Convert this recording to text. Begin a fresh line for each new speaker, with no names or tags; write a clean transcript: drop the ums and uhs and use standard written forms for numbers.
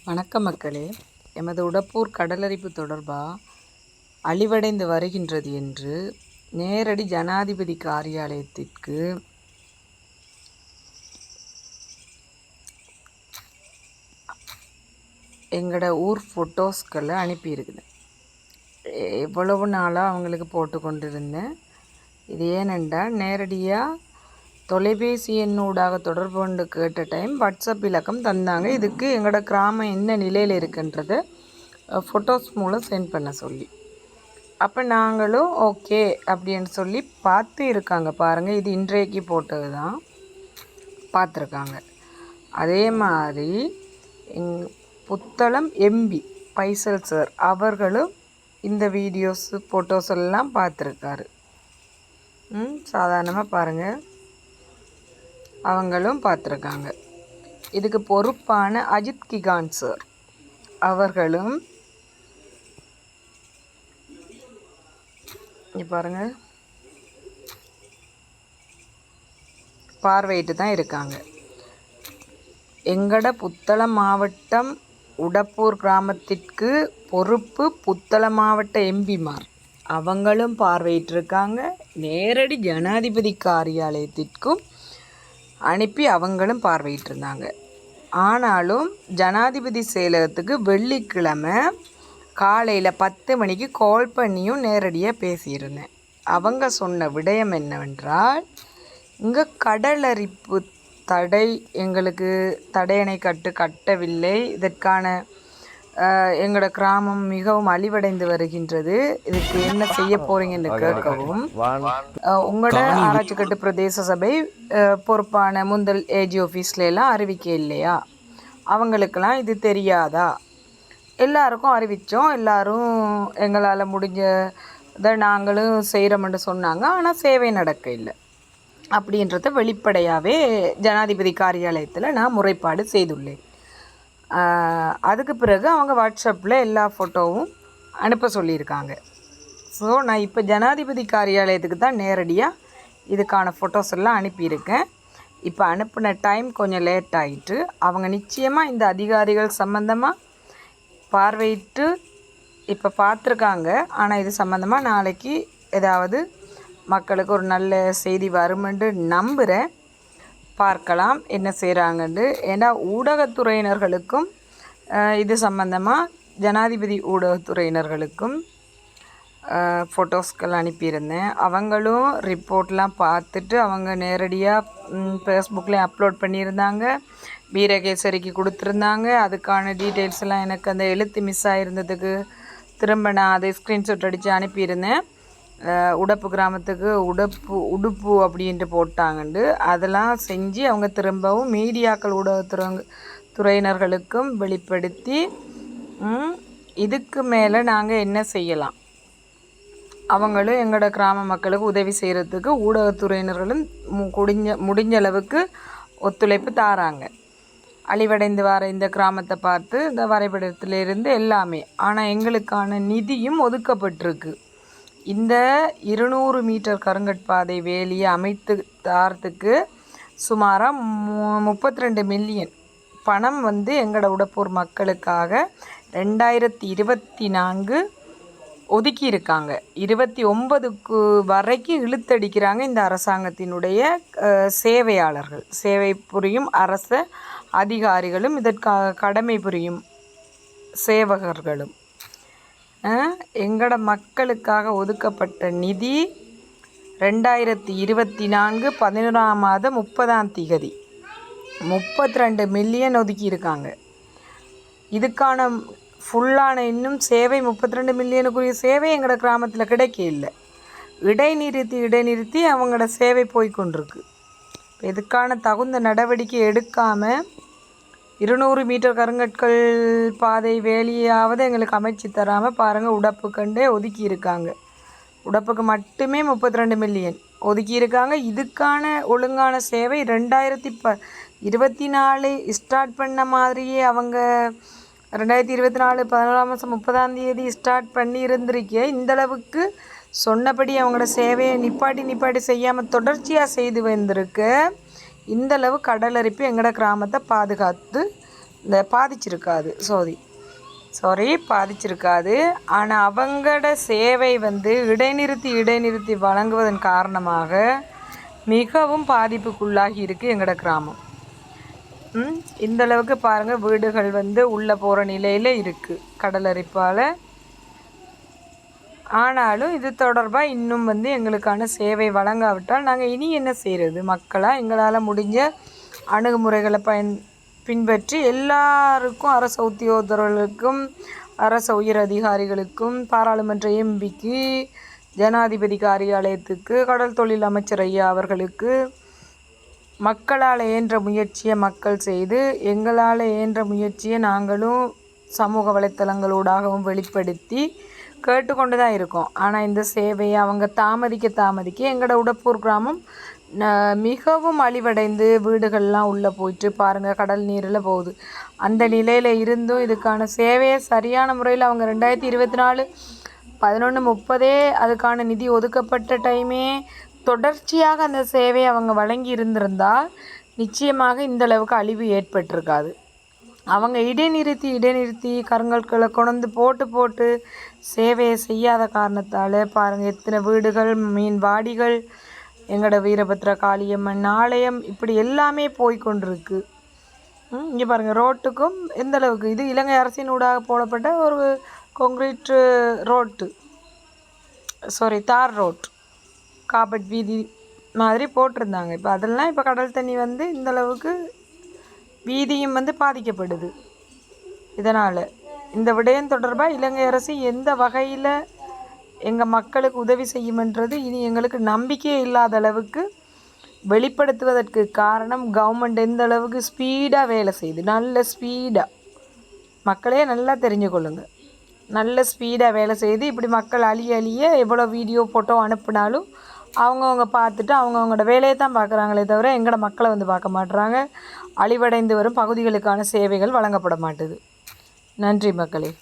வணக்கம் மக்களே. எமது உடப்பூர் கடலரிப்பு தொடர்பாக அழிவடைந்து வருகின்றது என்று நேரடி ஜனாதிபதி காரியாலயத்திற்கு எங்களோட ஊர் ஃபோட்டோஸ்களை அனுப்பியிருக்குது. எவ்வளவு நாளாக அவங்களுக்கு போட்டு கொண்டிருந்தேன். இது ஏனென்றால் நேரடியாக தொலைபேசி எண்ணூடாக தொடர்பு கொண்டு கேட்ட டைம் வாட்ஸ்அப் இலக்கம் தந்தாங்க. இதுக்கு எங்களோட கிராமம் என்ன நிலையில் இருக்குன்றதை ஃபோட்டோஸ் மூலம் சென்ட் பண்ண சொல்லி, அப்போ நாங்களும் ஓகே அப்படின்னு சொல்லி பார்த்து இருக்காங்க. பாருங்கள், இது இன்றைக்கு போட்டது தான் பார்த்துருக்காங்க. அதே மாதிரி புத்தளம் எம்பி பைசல் சார் அவர்களும் இந்த வீடியோஸ் ஃபோட்டோஸ் எல்லாம் பார்த்துருக்காரு. சாதாரணமாக பாருங்கள், அவங்களும் பார்த்துருக்காங்க. இதுக்கு பொறுப்பான அஜித் கிகான் சார் அவர்களும் பாருங்கள் பார்வையிட்டு தான் இருக்காங்க. எங்கட புத்தளம் மாவட்டம் உடப்பூர் கிராமத்திற்கு பொறுப்பு புத்தளம் மாவட்ட எம்பிமார் அவங்களும் பார்வையிட்டிருக்காங்க. நேரடி ஜனாதிபதி காரியாலயத்திற்கும் அனுப்பி அவங்களும் பார்வையிட்டிருந்தாங்க. ஆனாலும் ஜனாதிபதி செயலகத்துக்கு வெள்ளிக்கிழமை காலையில் 10 மணிக்கு கால் பண்ணியும் நேரடியாக பேசியிருந்தேன். அவங்க சொன்ன விடயம் என்னவென்றால், இங்கே கடலரிப்பு தடை எங்களுக்கு தடையணை கட்டவில்லை, இதற்கான எங்களோட கிராமம் மிகவும் அழிவடைந்து வருகின்றது, இதுக்கு என்ன செய்ய போறீங்கன்னு கேட்கவும் உங்களோட ஆராய்ச்சி கட்டு பிரதேச சபை பொறுப்பான முந்தல் ஏஜி ஆஃபீஸ்ல எல்லாம் அறிவிக்க இல்லையா, அவங்களுக்கெல்லாம் இது தெரியாதா, எல்லாருக்கும் அறிவித்தோம், எல்லாரும் எங்களால் முடிஞ்சதை நாங்களும் செய்கிறோம்னு சொன்னாங்க, ஆனால் சேவை நடக்க இல்லை அப்படின்றத வெளிப்படையாகவே ஜனாதிபதி காரியாலயத்தில் நான் முறைப்பாடு செய்துள்ளேன். அதுக்கு பிறகு அவங்க வாட்ஸ்அப்பில் எல்லா ஃபோட்டோவும் அனுப்ப சொல்லியிருக்காங்க. ஸோ நான் இப்போ ஜனாதிபதி காரியாலயத்துக்கு தான் நேரடியாக இதுக்கான ஃபோட்டோஸ் எல்லாம் அனுப்பியிருக்கேன். இப்போ அனுப்பின டைம் கொஞ்சம் லேட் ஆகிட்டு, அவங்க நிச்சயமாக இந்த அதிகாரிகள் சம்மந்தமாக பார்வையிட்டு இப்போ பார்த்துருக்காங்க. ஆனால் இது சம்மந்தமாக நாளைக்கு ஏதாவது மக்களுக்கு ஒரு நல்ல செய்தி வருமென்று நம்புகிறேன். பார்க்கலாம் என்ன செய்கிறாங்கன்னு. ஏன்னா ஊடகத்துறையினர்களுக்கும் இது சம்பந்தமாக ஜனாதிபதி ஊடகத்துறையினர்களுக்கும் ஃபோட்டோஸ்கள் அனுப்பியிருந்தேன். அவங்களும் ரிப்போர்ட்லாம் பார்த்துட்டு அவங்க நேரடியாக ஃபேஸ்புக்கில் அப்லோட் பண்ணியிருந்தாங்க, வீரகேசரிக்கு கொடுத்துருந்தாங்க. அதுக்கான டீட்டெயில்ஸ் எல்லாம் எனக்கு அந்த எழுத்து மிஸ் ஆகிருந்ததுக்கு திரும்ப நான் அதை ஸ்க்ரீன்ஷாட் அடித்து அனுப்பியிருந்தேன். உடப்பு கிராமத்துக்கு உடுப்பு அப்படின்ட்டு போட்டாங்கண்டு அதெல்லாம் செஞ்சு அவங்க திரும்பவும் மீடியாக்கள் ஊடகத்துறையினர்களுக்கும் வெளிப்படுத்தி இதுக்கு மேலே நாங்கள் என்ன செய்யலாம், அவங்களும் எங்களோட கிராம மக்களுக்கு உதவி செய்கிறதுக்கு ஊடகத்துறையினர்களும் முடிஞ்ச அளவுக்கு ஒத்துழைப்பு தாராங்க. அழிவடைந்து வர இந்த கிராமத்தை பார்த்து இந்த வரைபடத்திலிருந்து எல்லாமே. ஆனால் எங்களுக்கான நிதியும் ஒதுக்கப்பட்டிருக்கு. இந்த 200 மீட்டர் கருங்கட்பாதை வேலியை அமைத்து தாரத்துக்கு சுமாராக 32 மில்லியன் பணம் எங்களோட உடப்பூர் மக்களுக்காக 2024 ஒதுக்கியிருக்காங்க. 29க்கு வரைக்கும் இழுத்தடிக்கிறாங்க இந்த அரசாங்கத்தினுடைய சேவையாளர்கள், சேவை புரியும் அரச அதிகாரிகளும் இதற்காக கடமை புரியும் சேவகர்களும். எங்களோட மக்களுக்காக ஒதுக்கப்பட்ட நிதி 2024 11ஆம் மாதம் 30ஆம் தேதி 32 மில்லியன் ஒதுக்கியிருக்காங்க. இதுக்கான ஃபுல்லான இன்னும் சேவை 32 மில்லியனுக்குரிய சேவை எங்களோட கிராமத்தில் கிடைக்க இல்லை. இடைநிறுத்தி அவங்களோட சேவை போய்கொண்டிருக்கு. இதுக்கான தகுந்த நடவடிக்கை எடுக்காமல் 200 மீட்டர் கருங்கற்கள் பாதை வேலியாவது எங்களுக்கு அமைச்சு தராமல் பாருங்கள், உடப்புக்கண்டே ஒதுக்கி இருக்காங்க. உடப்புக்கு மட்டுமே 32 மில்லியன் ஒதுக்கியிருக்காங்க. இதுக்கான ஒழுங்கான சேவை 2024 ஸ்டார்ட் பண்ண மாதிரியே அவங்க 2024 11ஆம் மாதம் 30ஆம் தேதி ஸ்டார்ட் பண்ணி இருந்திருக்கே. இந்தளவுக்கு சொன்னபடி அவங்களோட சேவையை நிப்பாட்டி செய்யாமல் தொடர்ச்சியாக செய்து வந்திருக்கு. இந்தளவு கடலரிப்பு எங்களோட கிராமத்தை பாதுகாத்து இந்த பாதிச்சிருக்காது பாதிச்சிருக்காது. ஆனால் அவங்களோட சேவை வந்து இடைநிறுத்தி வழங்குவதன் காரணமாக மிகவும் பாதிப்புக்குள்ளாகி இருக்குது எங்களோட கிராமம். இந்தளவுக்கு பாருங்கள், வீடுகள் வந்து உள்ளே போகிற நிலையில் இருக்குது கடலரிப்பால். ஆனாலும் இது தொடர்பாக இன்னும் வந்து எங்களுக்கான சேவை வழங்காவிட்டால் நாங்கள் இனி என்ன செய்கிறது? மக்களாக எங்களால் முடிஞ்ச அணுகுமுறைகளை பின்பற்றி எல்லாருக்கும், அரச உத்தியோகத்தர்களுக்கும், அரச உயர் அதிகாரிகளுக்கும், பாராளுமன்ற எம்பிக்கு, ஜனாதிபதி காரியாலயத்துக்கு, கடல் தொழில் அமைச்சர் ஐயா அவர்களுக்கு மக்களால் இயன்ற முயற்சியை மக்கள் செய்து, எங்களால் இயன்ற முயற்சியை நாங்களும் சமூக வலைத்தளங்களூடாகவும் வெளிப்படுத்தி கேட்டுக்கொண்டு தான் இருக்கோம். ஆனால் இந்த சேவையை அவங்க தாமதிக்க எங்களோட உடப்பூர் கிராமம் மிகவும் அழிவடைந்து வீடுகள்லாம் உள்ளே போயிட்டு பாருங்கள், கடல் நீரில் போகுது. அந்த நிலையில் இருந்தும் இதுக்கான சேவையை சரியான முறையில் அவங்க 2024 11:30 அதுக்கான நிதி ஒதுக்கப்பட்ட டைமே தொடர்ச்சியாக அந்த சேவையை அவங்க வழங்கி இருந்திருந்தால் நிச்சயமாக இந்தளவுக்கு அழிவு ஏற்பட்டிருக்காது. அவங்க இடைநிறுத்தி கருங்கற்களை கொண்டு போட்டு சேவையை செய்யாத காரணத்தால் பாருங்கள், எத்தனை வீடுகள், மீன் வாடிகள், எங்களோட வீரபத்ர காளியம்மன் ஆலயம் இப்படி எல்லாமே போய்கொண்டிருக்கு. இங்கே பாருங்கள், ரோட்டுக்கும் எந்தளவுக்கு இது இலங்கை அரசின் ஊடாக போடப்பட்ட ஒரு கான்கிரீட் ரோட்டு, தார் ரோட், காபட் வீதி மாதிரி போட்டிருந்தாங்க. இப்போ அதெல்லாம் இப்போ கடல் தண்ணி வந்து இந்தளவுக்கு வீதியும் வந்து பாதிக்கப்படுது. இதனால் இந்த விடயம் தொடர்பாக இலங்கை அரசு எந்த வகையில் எங்கள் மக்களுக்கு உதவி செய்யுமென்றது இனி எங்களுக்கு நம்பிக்கையே இல்லாத அளவுக்கு வெளிப்படுத்துவதற்கு காரணம் கவர்மெண்ட் எந்த அளவுக்கு ஸ்பீடாக வேலை செய்யுது. நல்ல ஸ்பீடாக மக்களே நல்லா தெரிஞ்சு கொள்ளுங்கள். நல்ல ஸ்பீடாக வேலை செய்து இப்படி மக்கள் அழிய எவ்வளோ வீடியோ ஃபோட்டோ அனுப்புனாலும் அவங்கவுங்க பார்த்துட்டு அவங்கவுங்களோட வேலையை தான் பார்க்குறாங்களே தவிர எங்களோட மக்களை வந்து பார்க்க மாட்டுறாங்க. அழிவடைந்து வரும் பகுதிகளுக்கான சேவைகள் வழங்கப்பட மாட்டுது. நன்றி மக்களே.